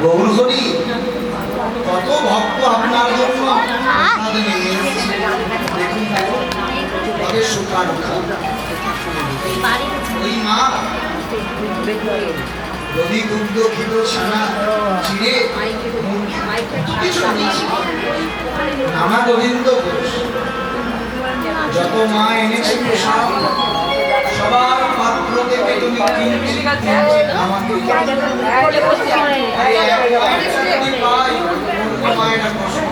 গৌর হরি কত ভক্ত আপনার জন্য প্রসাদ নিয়ে এসেছে। দেখুন তবে সুখানুখা ওই মা দধি দুগ্ধ ঘিত ছানা চিড়ে কিছু নিয়েছে নানা গোবিন্দ ঘোষ যত মা এনেছে প্রসাদ সবার পাত্র থেকে তুমি কিঞ্চিৎ কিঞ্চিৎ আমাকে মায়েরা কষ্ট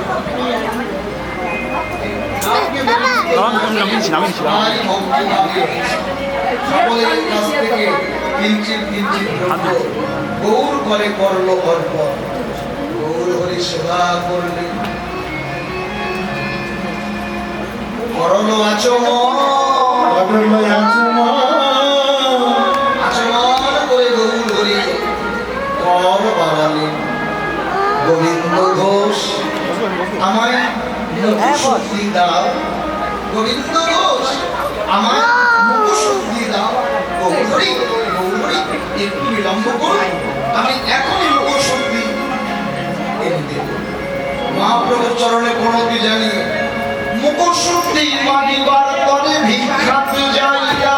সকলের কাছ থেকে কিঞ্চিৎ কিঞ্চিৎ গৌর করে করলো অর্পণ গৌর হরি সেবা করলে করলো আচমন করে গৌর হরি কর বাড়ালেন গোবিন্দ ঘোষ আমায় মুখশুদ্ধি দাও গোবিন্দ ঘোষ আমার মুখশুদ্ধি দাও গৌরী গৌরী একটু বিলম্ব করুন আমি এখনই মুখশুদ্ধি এনে দেব মহাপ্রভুর চরণে প্রণতি জানি মুখশুদ্ধি মানিবার তরে ভিক্ষাত যাইয়া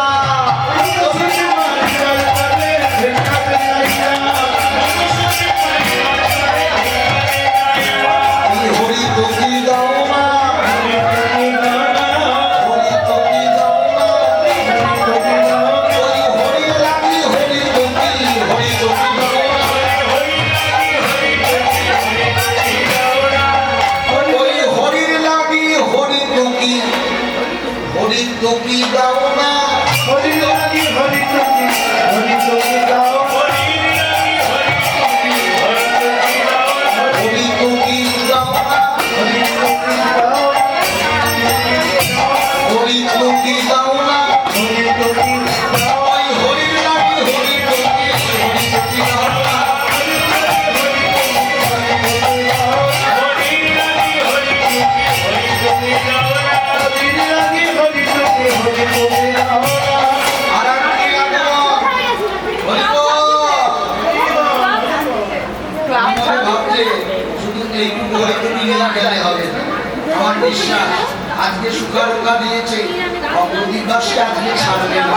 হরি তোকে দাও না তোকি দাও না হরি তোকি হরি তোকি হরি তোকি দাও হরি তোকি দাও হরি তোকি দাও হরি তোকি দাও না হরি তোকি দাও ওই হরি লাগি হরি তোকি হরি তোকি দাও না হরি লাগি হরি তোকি হরি তোকি দাও না হরি লাগি হরি আমার বিশ্বাস আজকে সুখারোখা দিয়েছে অগ্রদীপবাসী আজকে ছাড়বে না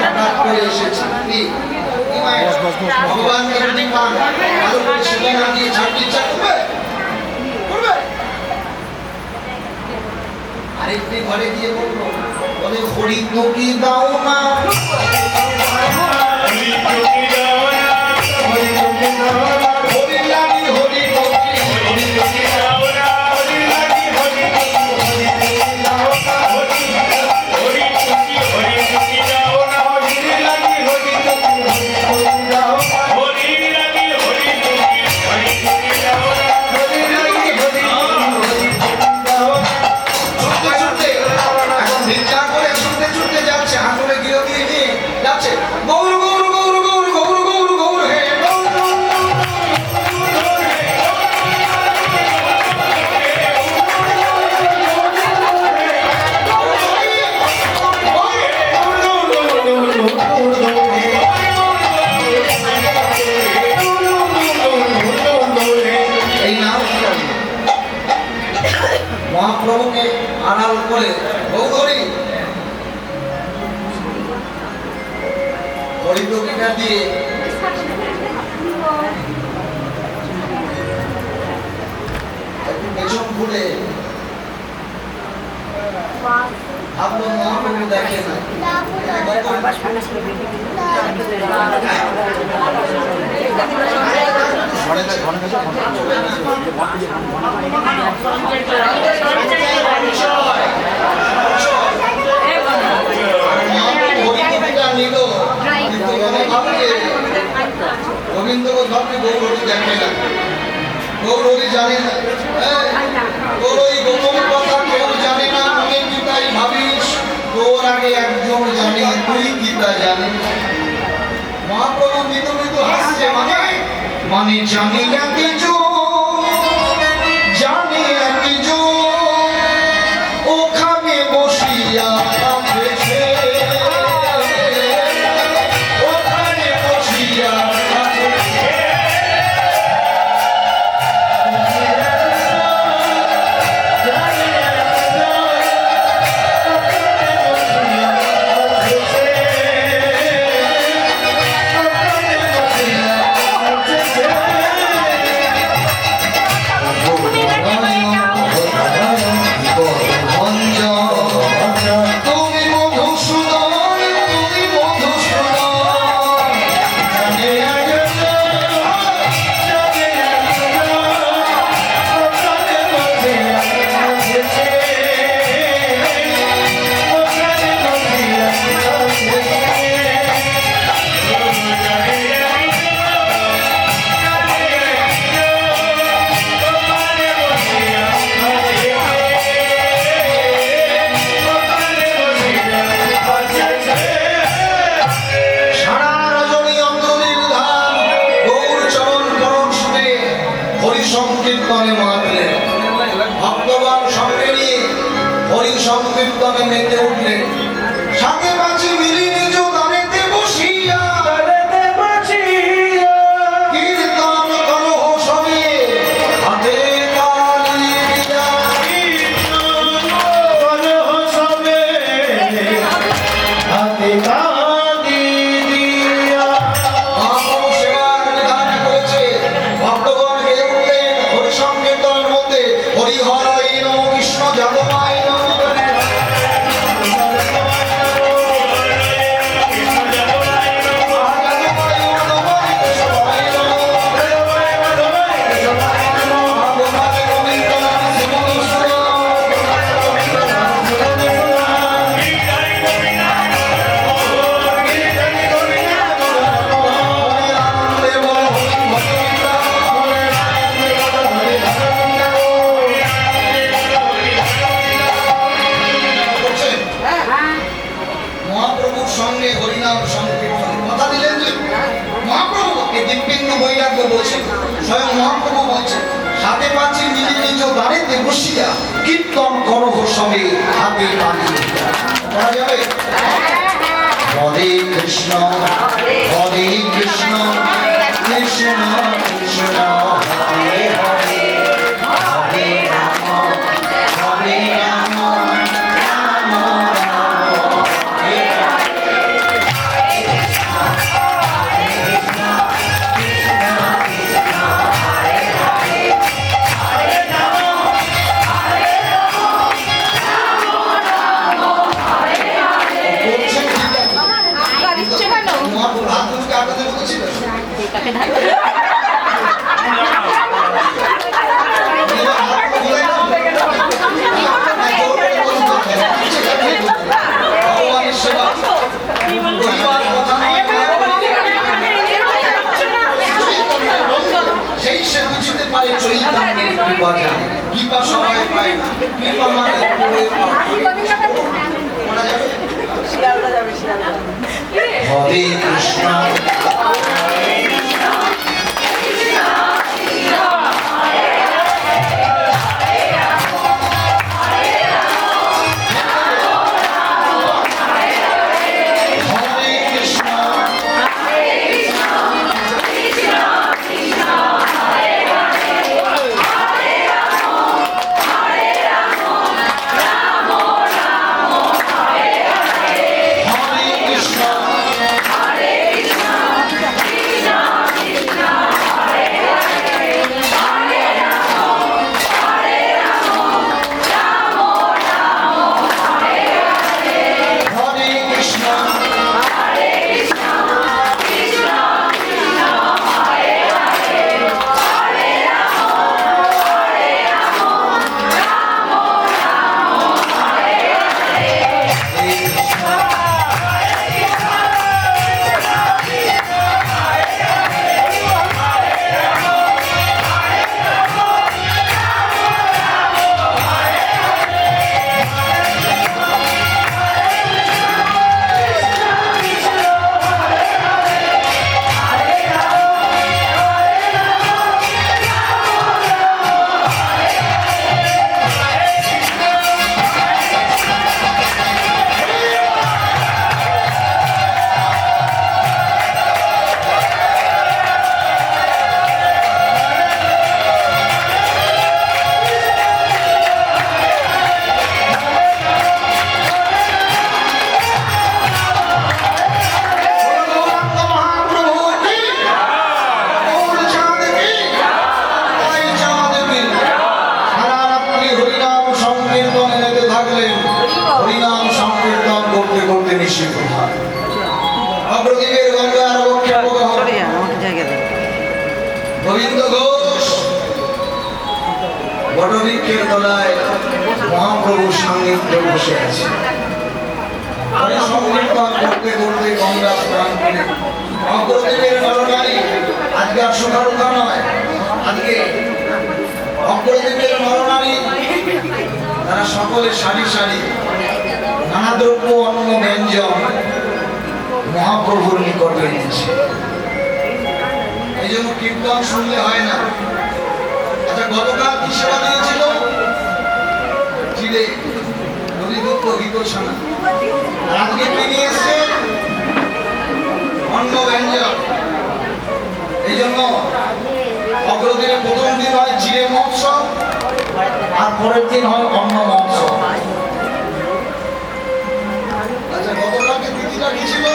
হঠাৎ করে এসেছে ভগবান ভালো করে সেবা না দিয়ে ছাড়তে ইচ্ছা করবে আরেকটি ঘরে গিয়ে বললো বলে হরি তোকে দাও না হরি তোকে দাও না হরি তোকে দাও না হরি লাগি হরি তোকে হরি তোকে দাও না হরি লাগি হরি তোকে হরি তোকে দাও না হরি তোকে হরি তোকে দাও না হরি লাগি হরি তোকে হরি তোকে দাও না হরি লাগি হরি তোকে হরি তোকে দাও না হরি লাগি হরি তোকে হরি তোকে দাও না ভিক্ষা করে ছুটতে ছুটতে যাচ্ছে হাঁটুরে গিয়ে নিয়ে যাচ্ছে গৌর গৌর গৌর গৌর গৌর গৌর গৌর হে এই নাম মহাপ্রভুকে আড়াল করে গৌরী হরিদোকিটা দিয়ে একটু পেছন ঘুরে ভাবলো মহাপ্রভু দেখে না গোবিন্দবোধ ভাবলে গৌরী দেখে না গৌরী জানে না গৌরী গোপন কথা কেউ জানে না মনে কি তাই ভাবিস তোর আগে একজন জানে তুই কি তা জানে মহাপ্রভু মৃদু মৃদু হাসছে মানে জানি না কিছু জানি না কিছু ওখানে বসিয়া সঙ্গে হরিনাম সংকীর্তন কথা দিলেন যে মহাপ্রভু এই দিব্যেন্দ্র বৈরাগ্য বলছেন, স্বয়ং মহাপ্রভু বলছেন, সাথে পাচ্ছি নিজ নিজ বাড়িতে বসিয়া কীর্তন করহ সবে হাতে পানি করা যাবে। হরে কৃষ্ণ হরে কৃষ্ণ কৃষ্ণ কৃষ্ণ হরে হরে হরে রাম হরে রাম রাম রাম হরে কৃপা সবাই পায় না, কৃপা মানে হরে কৃষ্ণ গোবিন্দ ঘোষ বটবৃক্ষের তলায় মহাপ্রভুর সান্নিধ্যে বসে আছে। সংকীর্তন করতে করতে গঙ্গা স্নান করে অগ্রদেবের নরনারী, আজকে আর সকালটা নয়, আজকে অগ্রদেবের নরনারী তারা সকলে সারি সারি নানা দ্রব্য অন্ন ব্যঞ্জন মহাপ্রভুর নিকটে এনেছে। এই জন্য কীর্তন শুনলে হয় না। আচ্ছা, গতকাল কি সেবা দিয়েছিল? চিড়ে, নদী দুঃখ বিকোষণা। আজকে কি নিয়ে এসছে? অন্ন ব্যঞ্জন। এই জন্য অগ্রদিনের প্রথম দিন হয় চিড়ে মহোৎসব, আর পরের দিন হয় অন্ন মহোৎসব। আচ্ছা, গতকালকে তিথিটা কি ছিল?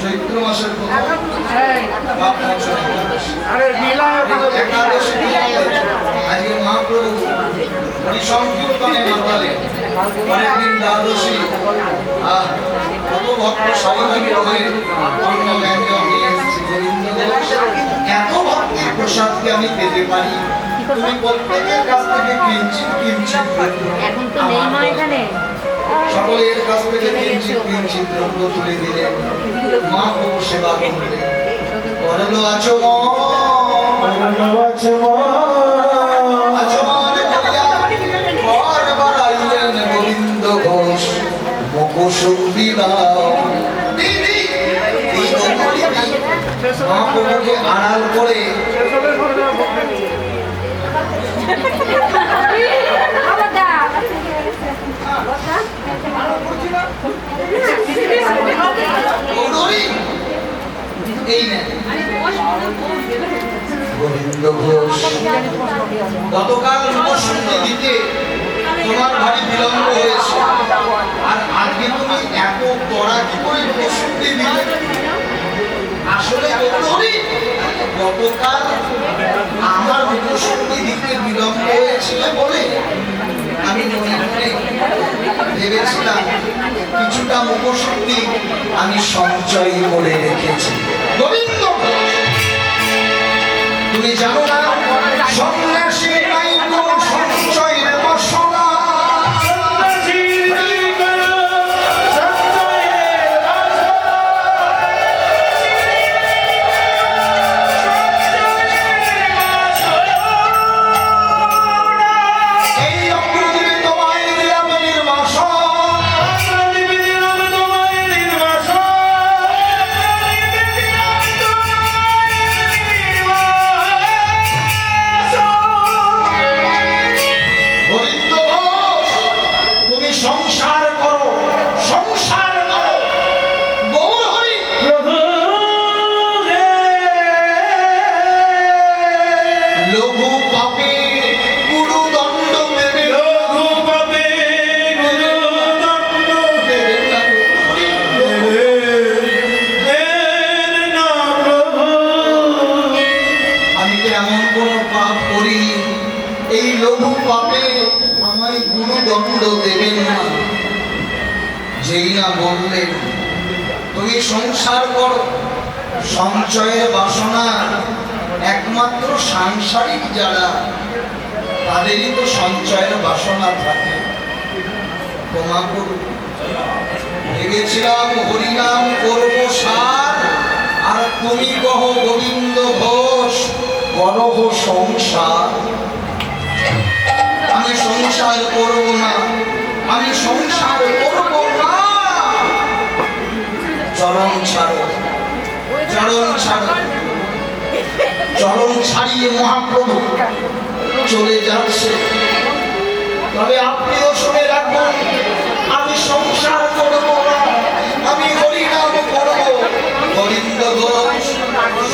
চৈত্র মাসের আজকে মহাপ্রভু হরিসংকীর্তনে মাতালে পরের দিন দ্বাদশী। কত ভক্ত সাবধানী হয়ে অন্ন ব্যঞ্জন নিয়ে এসেছে। গোবিন্দ ঘোষ, এত ভক্তের প্রসাদকে আমি পেতে পারি, তুমি প্রত্যেকের কাছ থেকে কিঞ্চিৎ কিঞ্চিৎ এখন তো নেই মা এখানে, সকলের কাছ থেকে কিঞ্চিৎ কিঞ্চিৎ দ্রব্য তুলে দিলে মহাপ্রভু সেবা করলে। করলো আছো মা, করলো আছো মা, মহাপ্রভুকে আড়াল করে গৌরী, এই নেন। গোবিন্দ ঘোষ, গতকাল উপসন্ধি দিতে তোমার ভারী বিলম্ব হয়েছে, আর আজকে তুমি এত কড়া কি করে উপসন্ধি দিলে? আসলে গৌরী, গতকাল আমার উপসন্ধি দিতে বিলম্ব হয়েছিল বলে আমি মনে মনে ভেবেছিলাম কিছুটা উপসন্ধি আমি সঞ্চয় করে রেখেছি। গোবিন্দ, তুমি জানো না সন্ন্যাসী নাই কোনো সঞ্চয়ের বাসনা। যেই না বললেন তুমি সংসার করো, সঞ্চয়ের বাসনা একমাত্র সাংসারিক যারা তাদেরই তো সঞ্চয়ের বাসনা থাকে। তোমাকে ভেবেছিলাম হরিনাম করবো সার, আর তুমি কহ গোবিন্দ ঘোষ করহ সংসার। আমি সংসার করব না, আমি সংসার করব না। চরণ ছাড়ো, চরণ ছাড়ো। চরণ ছাড়িয়ে মহাপ্রভু চলে যাচ্ছে। তবে আপনিও শুনে রাখুন, আমি সংসার করব না, আমি হরিনাম করব। গোবিন্দ ঘোষ,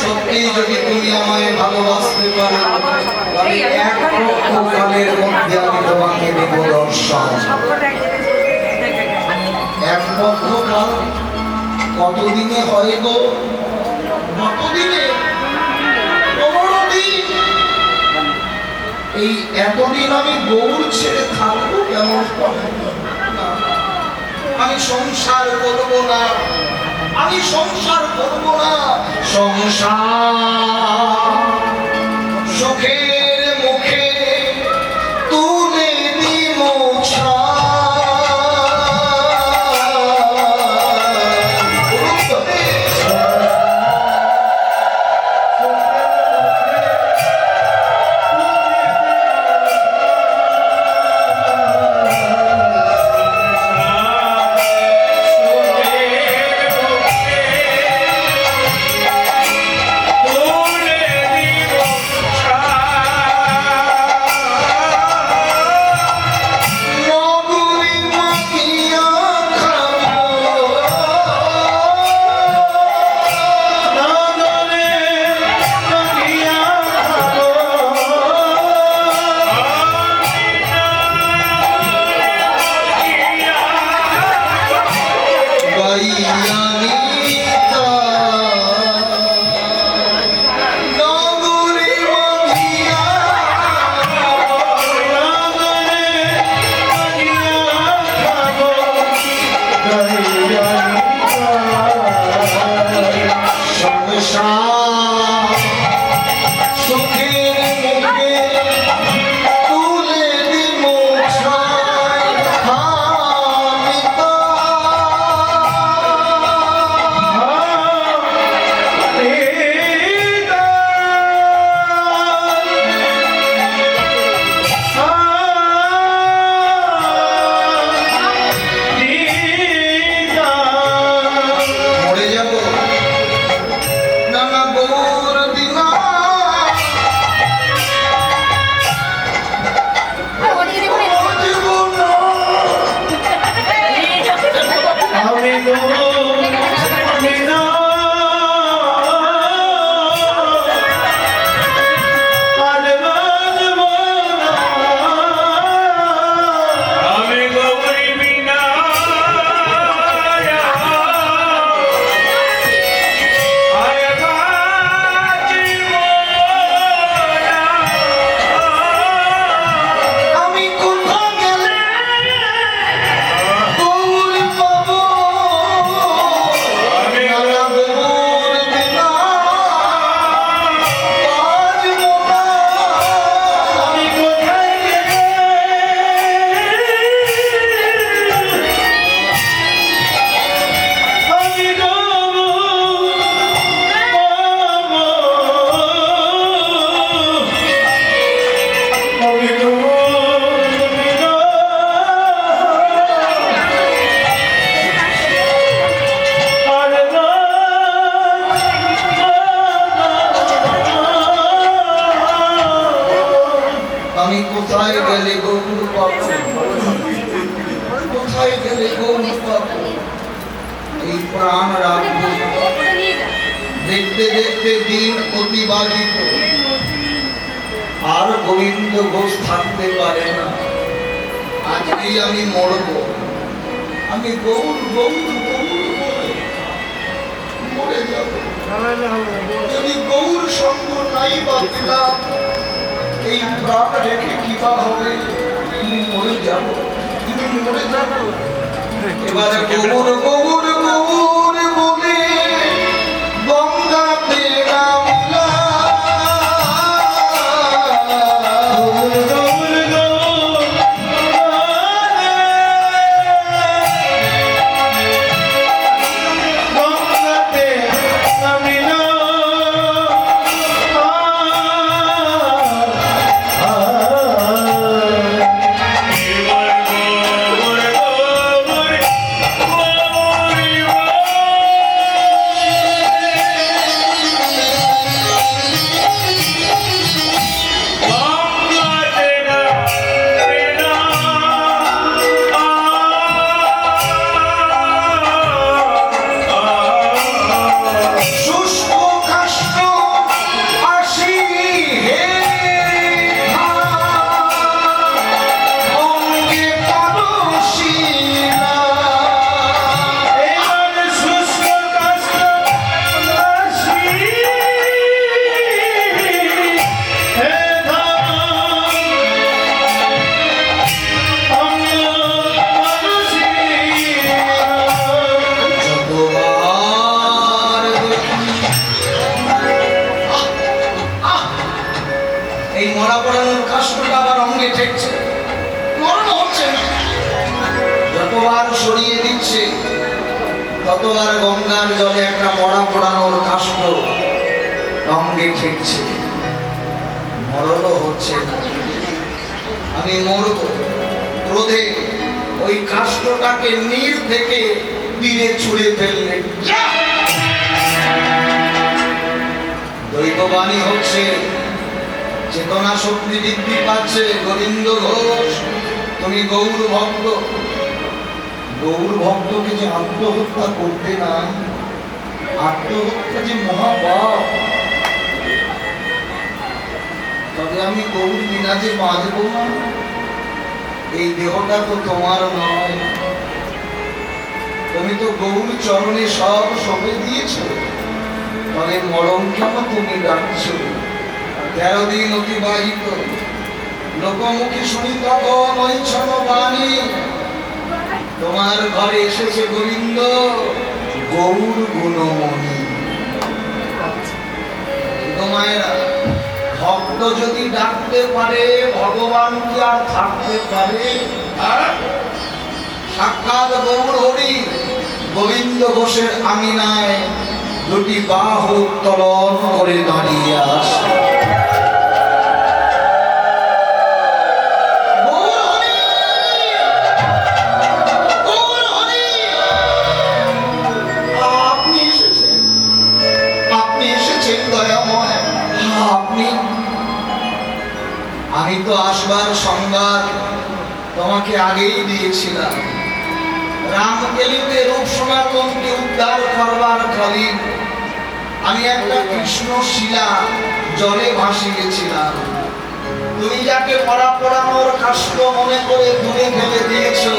সত্যি যদি তুমি আমায় ভালোবাসতে পারো, তবে এক পক্ষকালের মধ্যে আমি তোমাকে দেব দর্শন। এক পক্ষকাল কতদিনে হয় গো? কতদিনে? 15 দিন। এই এতদিন আমি গৌর ছেড়ে থাকবো কেমন? আমি সংসার করব না, আমি সংসার করব না। সংসার সুখের মুখে তুলে দিব ছায়া। Oh কোথায় গেলে গৌর বাবু, কোথায় গেলে গৌর বাবু? এই প্রাণ রাখবো। দেখতে দেখতে দিন অতিবাহিত, আর গোবিন্দ ঘোষ থাকতে পারে না। আজকেই আমি মরব। আমি গৌর গৌর গৌর বলে মরে যাব। যদি গৌর সঙ্গ নাই বা পেলাম, এই প্রাণ রেখে কি বা হবে? আমি মরে যাব, আমি মরে যাব। এবারে গৌর গৌর গৌর বলে গঙ্গাতে নামলাম। এই মরা পড়ানোর কাষ্টটা আবার অঙ্গে ঠেকছে, মরণ হচ্ছে না। যতবার সরিয়ে দিচ্ছে ততবার গঙ্গার জলে একটা মরা পড়ানোর কাষ্ট অঙ্গে ঠেকছে, মরণও হচ্ছে না। আমি মরব। ক্রোধে ওই কাষ্টটাকে নীর থেকে তীরে ছুঁড়ে ফেললেন। দৈববাণী হচ্ছে, চেতনা শক্তি বৃদ্ধি পাচ্ছে। গোবিন্দ ঘোষ, তুমি গৌর ভক্ত। গৌর ভক্তকে যে আত্মহত্যা করতে নাই, আত্মহত্যা যে মহাপাপ। তবে আমি গৌর বিনা যে বাঁচব না, এই দেহটা তো তোমার নয়। তুমি তো গৌর চরণে সব সঁপে দিয়েছ, তবে মরণ কেন তুমি ডাকছো? 13 দিন অতিবাহিত, লোকমুখে শুনি তখন ওই ছোট বাণী, তোমার ঘরে এসেছে গোবিন্দ গৌর গুণমণি। মায়েরা, ভক্ত যদি ডাকতে পারে, ভগবান কি আর থাকতে পারে? সাক্ষাৎ গৌর হরি গোবিন্দ ঘোষের আঙিনায় দুটি বাহু উত্তোলন করে দাঁড়িয়ে আসে। আমি তো আসবার সংবাদ তোমাকে আগেই দিয়েছিলাম। রামকেলিতে রূপ সনাতনকে উদ্ধার করবার কালীন আমি একটা কৃষ্ণ শিলা জলে ভাসিয়েছিলাম। তুমি যাকে পড়া পড়ানোর কাষ্ট মনে করে দূরে ফেলে দিয়েছো,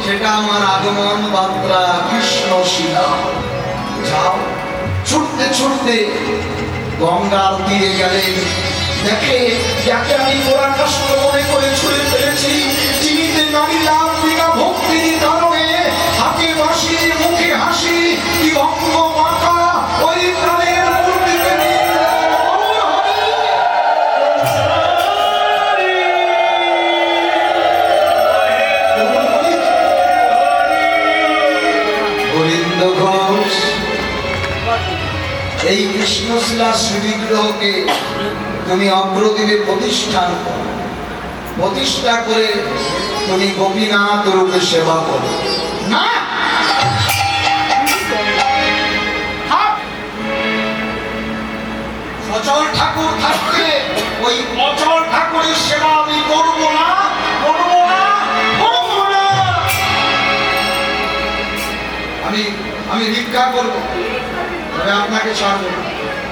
সেটা আমার আগমন বার্তা কৃষ্ণ শিলা। যাও, ছুটতে ছুটতে গঙ্গার তীরে গেলেন। দেখে যাকে আমি পোড়া কাষ্ট মনে করে ছুঁড়ে ফেলেছি, চিনিতে নামিলাম বিনা ভক্তির কারণে। হাতে বাঁশি, মুখে হাসি, কি ভঙ্গ মাথা ওই প্রাণের মূর্তিকে নিয়ে। গোবিন্দ ঘোষ এই কৃষ্ণশিলা শ্রীবিগ্রহকে তুমি অগ্রদীপে প্রতিষ্ঠান করো, প্রতিষ্ঠা করে তুমি গোপীনাথ রূপে সেবা করো। না, সচল ঠাকুর থাকতে ওই অচল ঠাকুরের সেবা আমি করবো না। আমি ভিক্ষা করবো, তবে আপনাকে ছাড়বো না।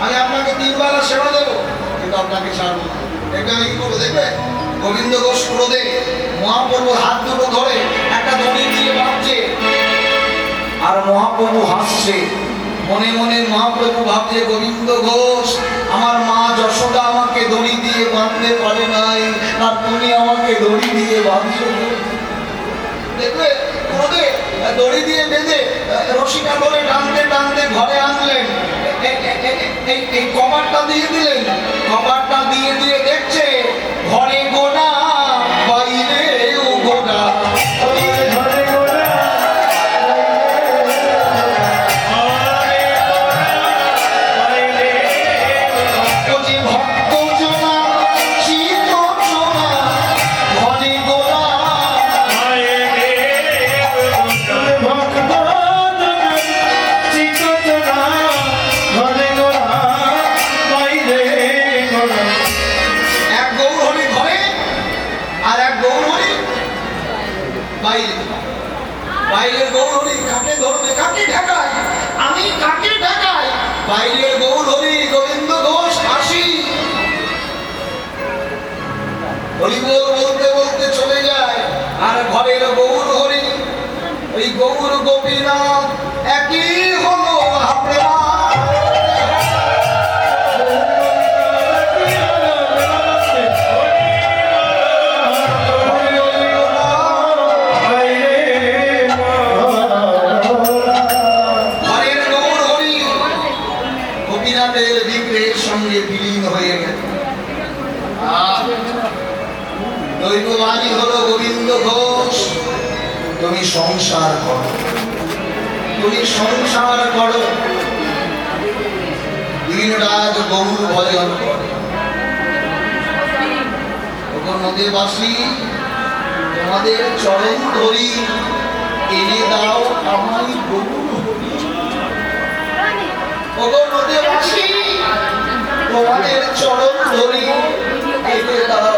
আমি আপনাকে 3 বেলা সেবা দেবো, কিন্তু আপনাকে ছাড়বো না। এটা আমি কি করবো দেখবে? গোবিন্দ ঘোষ ক্রোধে মহাপ্রভুর হাত দুটো ধরে একটা দড়ি দিয়ে বাঁধছে, আর মহাপ্রভু হাসছে। মনে মনে মহাপ্রভু ভাবছে, গোবিন্দ ঘোষ, আমার মা যশোদা আমাকে দড়ি দিয়ে বাঁধতে পারে নাই, আর তুমি আমাকে দড়ি দিয়ে বাঁধছো। দেখবে ক্রোধে দড়ি দিয়ে বেঁধে রশিটা ধরে টানতে টানতে ঘরে আনলেন। এই কভারটা দিয়ে দিলেন। কভারটা দিয়ে দিয়ে দেখছে ঘরে গোনা, বাইরেও গোনা। বাইরের গৌরহরি কাকে ধরবে, কাকে ঢাকায়? আমি কাকে ঢাকায়? বাইরের গৌরহরি গোবিন্দ ঘোষ হাসি। হরিবোল বলতে বলতে চলে যায়, আর ঘরের গৌরহরি ওই গৌর গোপীনাথ একই হলো আপনার। সঙ্গে বিলীন হয়ে গেল। দৈববাণী হলো, গোবিন্দ ঘোষ, তুমি সংসার করো, তুমি সংসার করো। দিন রাত গৌর ভজন করো। নদীবাসী, তোমাদের চরণ ধরি, এনে দাও আমায় গৌর হরি। নদীবাসী, তোমাদের চরণ ধরি, এনে দাও,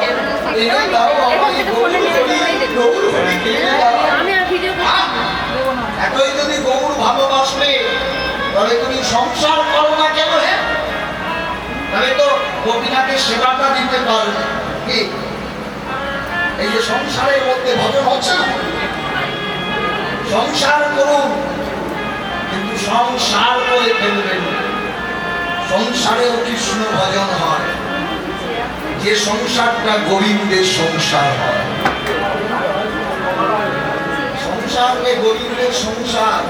এনে দাও আমায় গৌর হরি, গৌর হরি এনে দাও। এতই যদি গৌর ভালোবাসবে, তাহলে তুমি সংসার করো না কেন? হ্যাঁ, তাহলে তো গোপীনাথের সেবাটা দিতে পারবে। কি এই যে সংসারের মধ্যে ভজন হচ্ছে না? সংসার করুন, কিন্তু সংসার করে ফেলবেন। সংসারেও কৃষ্ণ ভজন হয়, যে সংসারটা গোবিন্দের সংসার হয়। সংসারকে গোবিন্দের সংসার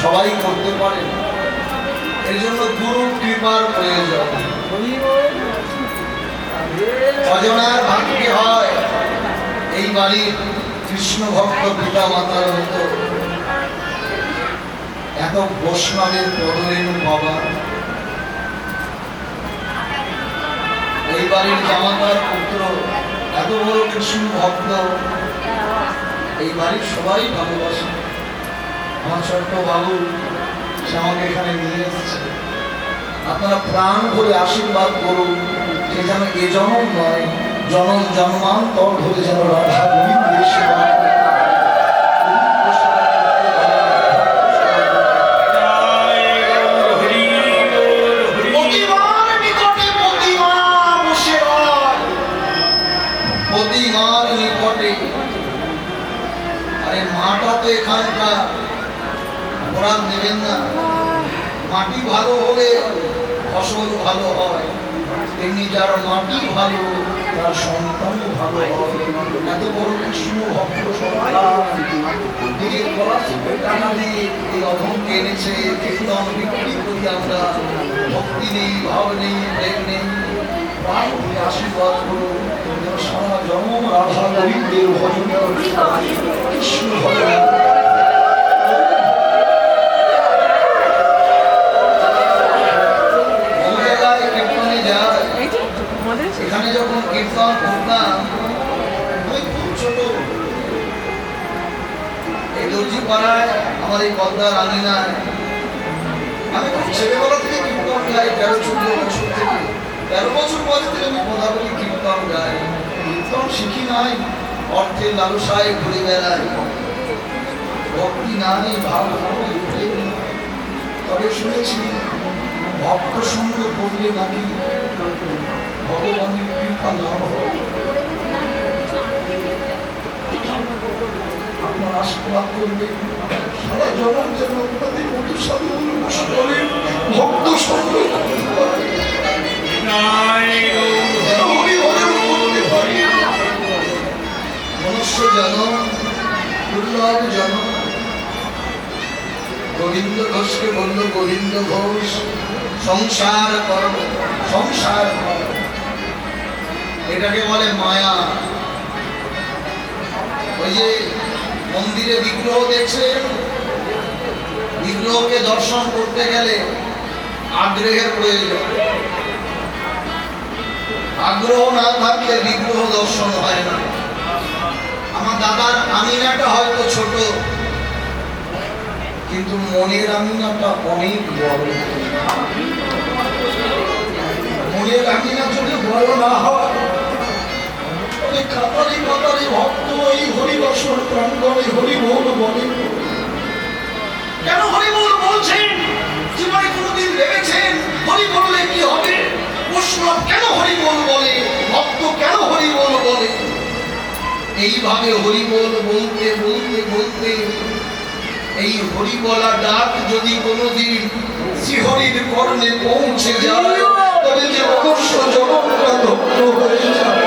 সবাই করতে পারে, এর জন্য গুরু কৃপার প্রয়োজন। ভজনার ভাগ্যে হয় এই বাড়ির কৃষ্ণ ভক্ত পিতা মাতার মতো এত বৈষ্ণবের পদরেণু বাবা। এই বাড়ির জামাতার পুত্র এত বড় কৃষ্ণ ভক্ত, এই বাড়ির সবাই ভালোবাসে। আমার ছোট্ট বাবু সে আমাকে এখানে নিয়ে এসেছে। আপনারা প্রাণ করে আশীর্বাদ করুন, সে যেন এ জন্ম নয়, জনম জন্মান্তর ধরে যেন রাধা গোবিন্দের সেবা প্রতিমার নিকটে। আরে মাটা তো এখানকার, ওরা নেবেন না। মাটি ভালো হলে ফসল ভালো হয়, তেমনি যার মাটি ভালো তার সন্তান ভালো হয়। এত বড় কৃষ্ণ ভক্ত টাকা দিয়ে এই অধমকে এনেছে। কীর্তন বিক্রি করি আমরা, ভক্তি নেই, ভাব নেই, প্রেম নেই। প্রাণ করে আশীর্বাদ করুন, সারা জন্ম রাধা গোবিন্দের ভজন কৃষ্ণ ভজন। এখানে যখন কীর্তন করতাম, আমি খুব ছোট, এই দর্জি পাড়ায় আমার এই পদ্মার আঙিনায় আমি খুব ছেলেবেলা থেকে কীর্তন গাই। 13-14 বছর থেকে, 13 বছর বয়স থেকে আমি পদাবলী কীর্তন গাই। কীর্তন শিখি নাই, অর্থের লালসায় ঘুরে বেড়াই। ভক্তি নাই, ভাব নাই, প্রেম নাই। তবে শুনেছি ভক্ত সঙ্গ করলে নাকি ভগবানের কৃপা লাভ হয়। আপনার আশীর্বাদ করবে সারা জনম যেন আপনাদের মতো সাধু মানুষ করে ভক্ত সঙ্গ করতে পারে। যেন হরি হরিও করতে পারে। মনুষ্য জনম দুর্লভ জনম। গোবিন্দ ঘোষকে বলল, গোবিন্দ ঘোষ সংসার করো, সংসার করো। এটাকে বলে মায়া। ওই যে মন্দিরে বিগ্রহ দেখছে, বিগ্রহকে দর্শন করতে গেলে আগ্রহের প্রয়োজন। আগ্রহ না থাকলে বিগ্রহ দর্শন হয় না। আমার দাদার আমিনাটা হয়তো ছোট, কিন্তু মনের আমিনাটা অনেক বড়। মনের আমিনা যদি বড় না হয়, কাতারে কাতারে ভক্ত এই হরিবাসর প্রাঙ্গণে হরিবোল বলে। কেন হরিবোল বলছেন? জীবনে কোনদিন ভেবেছেন হরি বললে কি হবে? বৈষ্ণব কেন হরিবোল বলে? ভক্ত কেন হরিবোল বলে? এইভাবে হরিবোল বলতে বলতে বলতে এই হরি বলা ডাক যদি কোনদিন শ্রীহরির কর্ণে পৌঁছে যায়, তবে যে অবশ্য জগৎটা ধন্য হয়ে যায়।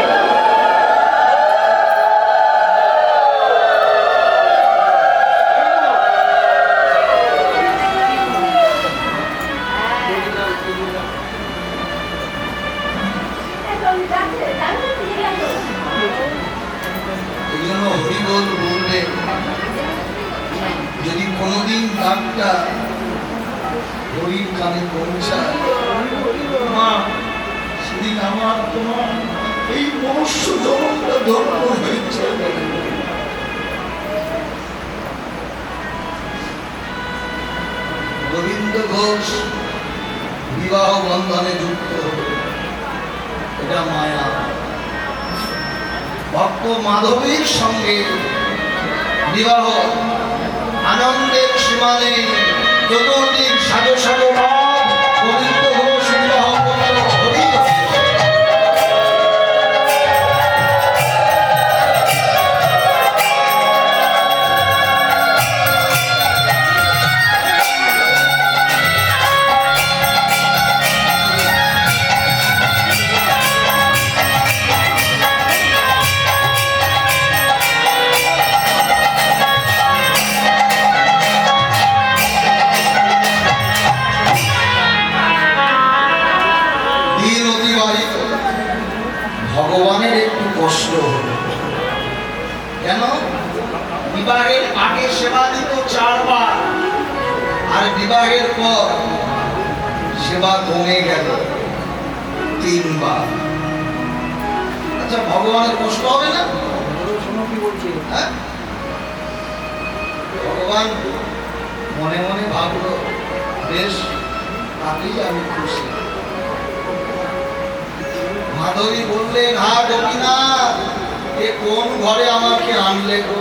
হরিবোল বললে যদি কোনদিন ডাকটা হরির কানে পৌঁছায়, মা সেদিন আমার তোমার এই মনুষ্য জগৎটা ধন্য হয়েছে। গোবিন্দ ঘোষ বিবাহ বন্ধনে যুক্ত হবে, এটা মায়া। ভক্ত মাধবীর সঙ্গে বিবাহ আনন্দের সীমানে চতুর্দিক সাজো সাজো রাত গোবিন্দ ঘোষ বিবাহ করল হরি। ভগবানের একটু কষ্ট হল। কেন? বিবাহের আগে সেবা দিত 4 বার, আর বিবাহের পর সেবা কমে গেল 3 বার। আচ্ছা, ভগবানের কষ্ট হবে না? হ্যাঁ? ভগবান মনে মনে ভাবলো, বেশ, তাতেই আমি খুশি। মাধবী বললেন, হা গোপীনাথ, এ কোন ঘরে আমাকে আনলে গো?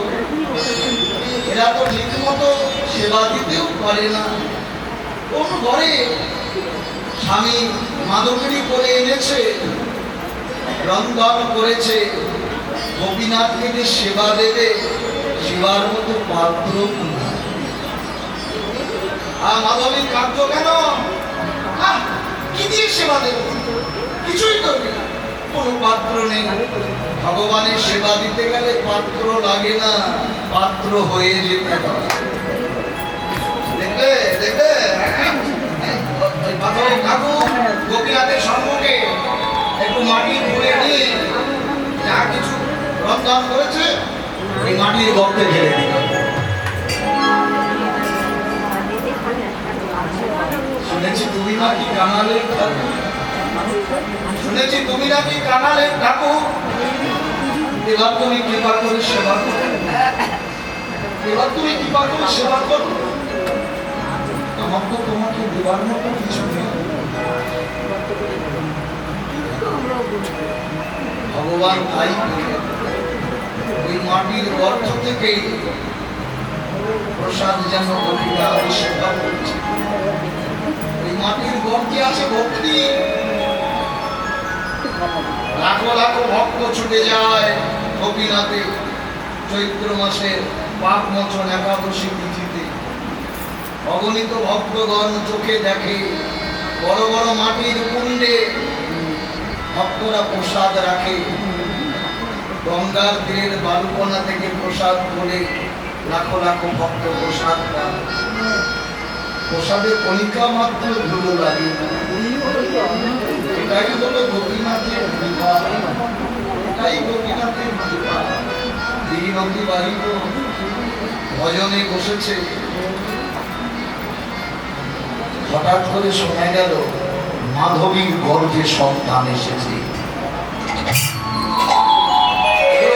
এরা তো ঠিক মতো সেবা দিতেও পারে না। কোন ঘরে স্বামী মাধবী করে এনেছে, রন্ধন করেছে, গোপীনাথকে যে সেবা দেবে সেবার মতো পাত্র না। মাধবী কাঁদত কেন? কি দিয়ে সেবা দেবে? কিছুই করবে না, কোনো পাত্র নেই। ভগবানের সেবা দিতে গেলে পাত্র লাগে না, পাত্র হয়ে যেতে হয়। দেখবে দেখবে গোপীনাথের সম্মুখে একটু মাটি তুলে নিয়ে যা কিছু রন্ধন করেছে এই মাটির গর্তে ঢেলে দিল। শুনেছি তুমি নাকি কাঙালের ঠাকুর, শুনেছি তুমি নাকি কাঙালের ঠাকুর। এবার তুমি কৃপা করে সেবা করো, এবার তুমি কৃপা করে সেবা করো। আমার তো তোমাকে দেবার মতো কিছু নেই। ভগবান তাই ওই মাটির গর্ত থেকে প্রসাদ যেন গোপীরা সেবা করছে। এই মাটির গর্তে আছে ভক্তি। লাখো লাখো ভক্ত ছুটে যায় গোপীনাথে চৈত্র মাসের পাপ মোচন একাদশী তিথিতে। অগণিত ভক্তগণ চোখে দেখে বড় বড় মাটির কুণ্ডে ভক্তরা প্রসাদ রাখে। গঙ্গার তীরের বালুকণা থেকে প্রসাদ করে লাখো লাখো ভক্ত প্রসাদ পায়। প্রসাদের কণিকা মাত্র ধুলো লাগে না। এটাই হলো গোপীনাথের কৃপা, এটাই গোপীনাথের কৃপা। দীনবন্ধু বাড়িত ভজনে বসেছে, হঠাৎ করে শোনা গেল মাধবীর গর্ভে সন্তান এসেছে।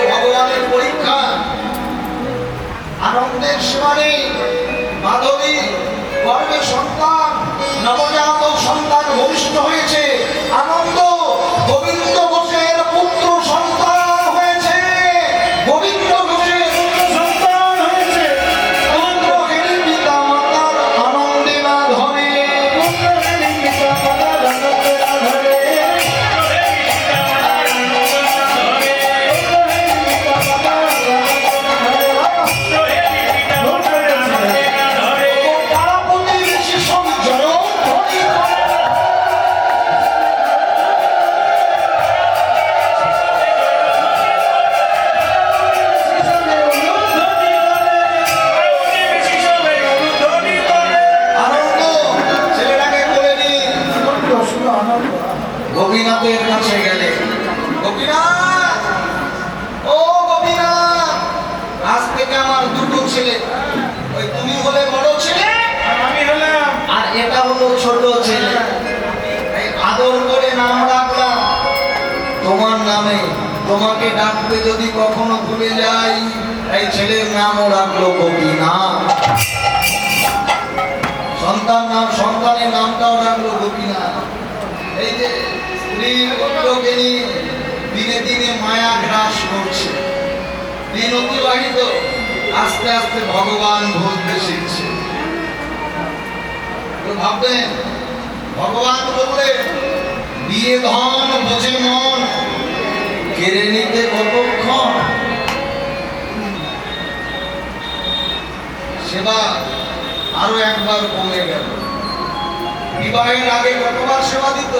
ভগবানের পরীক্ষা, আনন্দের সীমানে মাধবী গর্ভে সন্তান, নবজাত সন্তান ভূমিষ্ঠ হয়েছে। আনন্দ, গোবিন্দ ঘোষের পুত্র সন্তান হয়েছে। গোবিন্দ ঘোষের পুত্র সন্তান হয়েছে। পুত্রহীন পিতা মাতার আনন্দে না ধরে, পুত্রহীন পিতা মাতার আনন্দে না ধরে, গোপীনাথের কাছে গেলে, গোপীনাথ, ও গোপীনাথ, আজ থেকে আমার দুটো ছেলে, ওই তুমি হলে বড় ছেলে, আমি হলাম, আর এটা হলো ছোট ছেলে। এই আদর করে নাম রাখলাম তোমার নামে। তোমাকে ডাকতে যদি কখনো ভুলে যাই, এই ছেলের নামও রাখলো গোপীনাথ। সন্তানের নামটাও রাখলো গোপীনাথ। এই যে স্ত্রীর পুত্রকে নিয়ে দিনে দিনে মায়া গ্রাস করছে, দিন অতিবাহিত, আস্তে আস্তে ভগবান ভুলতে শিখছে। ভাববেন ভগবান বললে দিয়ে ধন বোঝে মন, কেড়ে নিতে কতক্ষণ। সেবা আরো একবার কমে গেল। বিবাহের আগে কতবার সেবা দিত?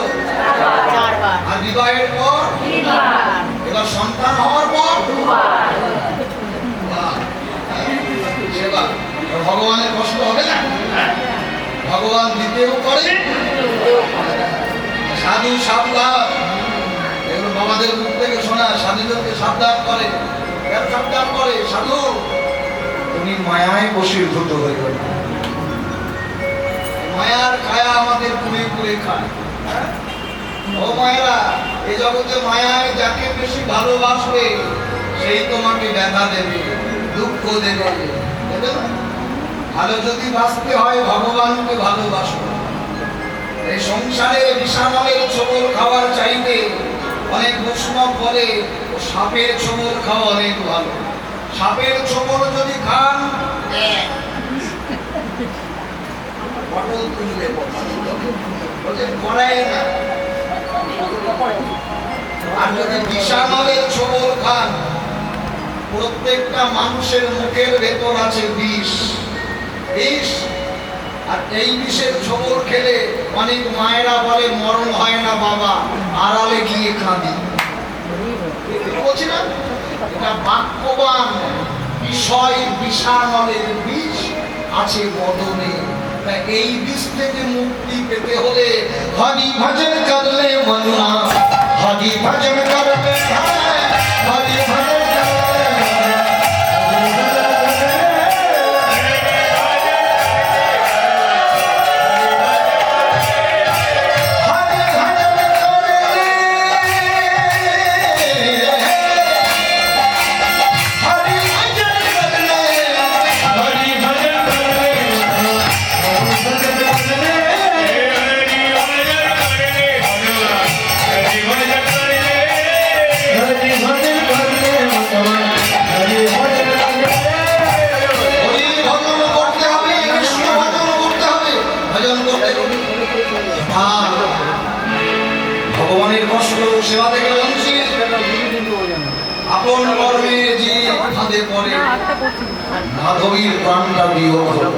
4 বার। আর বিবাহের পর 3 বার। এবার সন্তান হওয়ার পর 2 বার। সেবা। ভগবানের কষ্ট হবে না? ভগবান দিতেও করে, সাধু সাবধান, এগুলো বাবাদের মুখ থেকে শোনা। সাধুদেরকে সাবধান করে, কেন সাবধান করে? সাধু তুমি মায়ায় বশীভূত হয়ে গেল। মায়ার খায়া আমাদের পুরে পুরে খায়। ও মায়েরা, এই জগতে মায়ায় যাকে বেশি ভালোবাসবে সেই তোমাকে ব্যথা দেবে, দুঃখ দেবে, দেবে না? ভালো যদি বাঁচতে হয় ভগবানকে ভালোবাসো। এই সংসারে বিষামলের ছোবল খাওয়ার চাইতে অনেক বৈষ্ণব বলে সাপের ছোবল খাওয়া অনেক ভালো। সাপের ছোবল যদি খান পটল তুললে পড়ায় না। আর যদি বিষামলের ছোবল খান, প্রত্যেকটা মানুষের মুখের ভেতর আছে বিষ। আর এই বিষের ছোবল খেলে অনেক মায়েরা বলে মরণ হয় না বাবা, আড়ালে গিয়ে কাঁদি। বলছি না, এটা বাক্যবান বিষয়। বিষামলের বিষ আছে বদনে। এই বিষ থেকে মুক্তি পেতে হলে হরি ভজন করলে মননা, হরি ভজন করলে, হরি ভজন হরি আর ভগবানের কষ্ট সেবা থেকে বঞ্চিত, আপন কর্মে যে ফাঁদে পড়ে মাধবীর প্রাণটা বিয়োগ হলো।